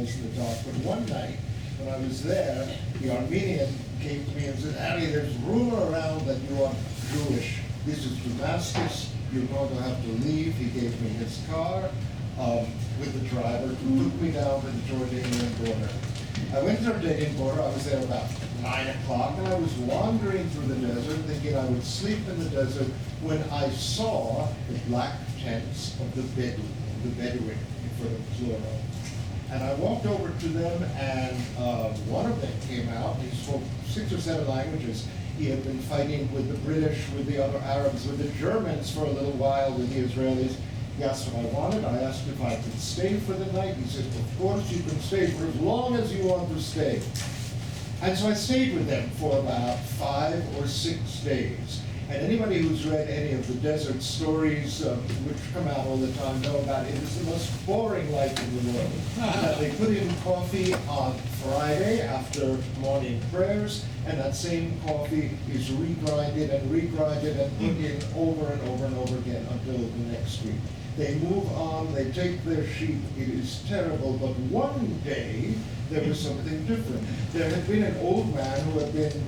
always in the dark. But one night, when I was there, the Armenian came to me and said, Harry, there's rumor around that you are Jewish. This is Damascus. You're going to have to leave. He gave me his car with the driver who took me down to the Jordanian border. I went to the Jordanian border. I was there about 9 o'clock, and I was wandering through the desert, thinking I would sleep in the desert, when I saw the black tents of the Bedouin, for the plural. And I walked over to them, and one of them came out. He spoke 6 or 7 languages. He had been fighting with the British, with the other Arabs, with the Germans for a little while, with the Israelis. He asked what I wanted. I asked if I could stay for the night. He said, of course you can stay for as long as you want to stay. And so I stayed with them for about 5 or 6 days. And anybody who's read any of the desert stories, which come out all the time, know about it. It's the most boring life in the world. They put in coffee on Friday after morning prayers, and that same coffee is regrinded and regrinded and put in over and over and over again until the next week. They move on, they take their sheep. It is terrible, but one day there was something different. There had been an old man who had been,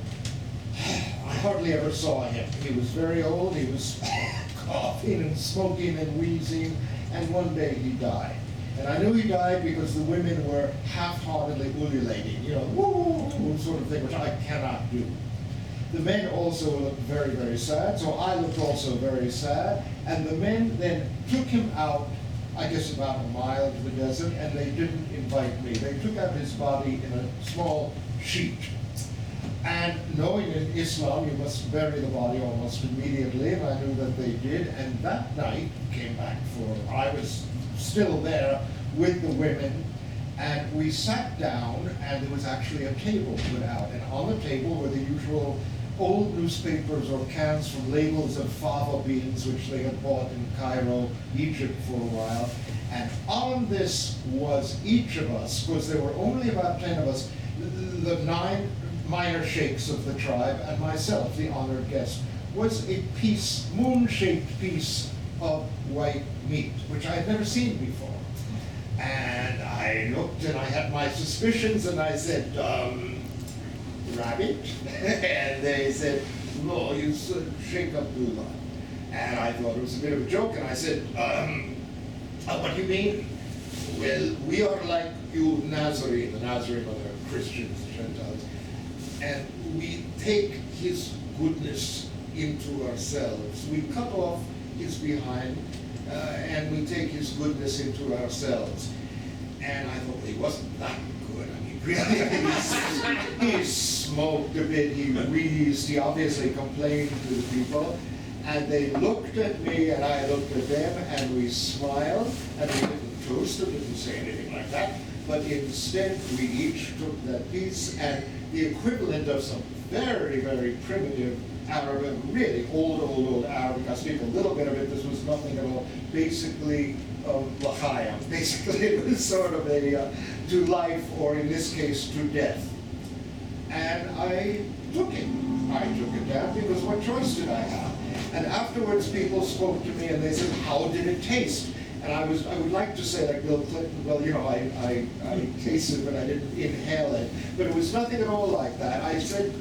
I hardly ever saw him. He was very old, he was coughing and smoking and wheezing, and one day he died. And I knew he died because the women were half-heartedly ululating, you know, woo, sort of thing, which I cannot do. The men also looked very, very sad, so I looked also very sad. And the men then took him out, I guess about a mile into the desert, and they didn't invite me. They took out his body in a small sheet. And knowing in Islam you must bury the body almost immediately, and I knew that they did. And that night came back I was still there with the women, and we sat down, and there was actually a table put out. And on the table were the usual old newspapers or cans from labels of fava beans, which they had bought in Cairo, Egypt for a while. And on this was each of us, because there were only about 10 of us, the 9 minor sheikhs of the tribe, and myself, the honored guest, was a piece, moon-shaped piece of white meat, which I had never seen before. And I looked, and I had my suspicions, and I said, rabbit? And they said, no, you should Sheikh Abdullah. And I thought it was a bit of a joke, and I said, what do you mean? Well, we are like you Nazarene. The Nazarene are the Christians, the Gentiles. And we take his goodness into ourselves. We cut off his behind, and we take his goodness into ourselves. And I thought, well, he wasn't that good. I mean, really, he smoked a bit, he wheezed, he obviously complained to the people. And they looked at me, and I looked at them, and we smiled, and we didn't toast or didn't say anything like that. But instead, we each took that piece, and the equivalent of some very, very primitive Arabic, really old Arabic. I speak a little bit of it. This was nothing at all. Basically, l'chaim. Basically, it was sort of a to life, or in this case, to death. And I took it. I took it down because what choice did I have? And afterwards, people spoke to me and they said, "How did it taste?" And I would like to say, like Bill Clinton, well, you know, I tasted it, but I didn't inhale it. But it was nothing at all like that. I said,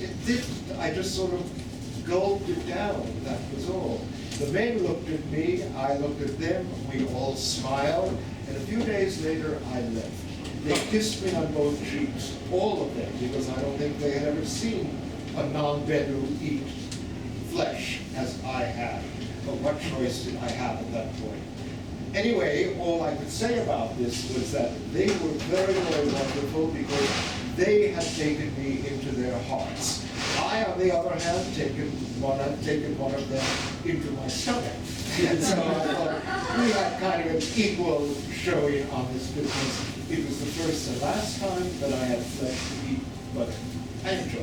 it didn't. I just sort of gulped it down. That was all. The men looked at me, I looked at them, we all smiled, and a few days later, I left. They kissed me on both cheeks, all of them, because I don't think they had ever seen a non-Bedouin eat flesh as I had. But what choice did I have at that point? Anyway, all I could say about this was that they were very, very wonderful because they had taken me into their hearts. I, on the other hand, taken one of them into my stomach. And so I thought we had kind of an equal showing on this business. It was the first and last time that I had flesh to eat, but I enjoyed it.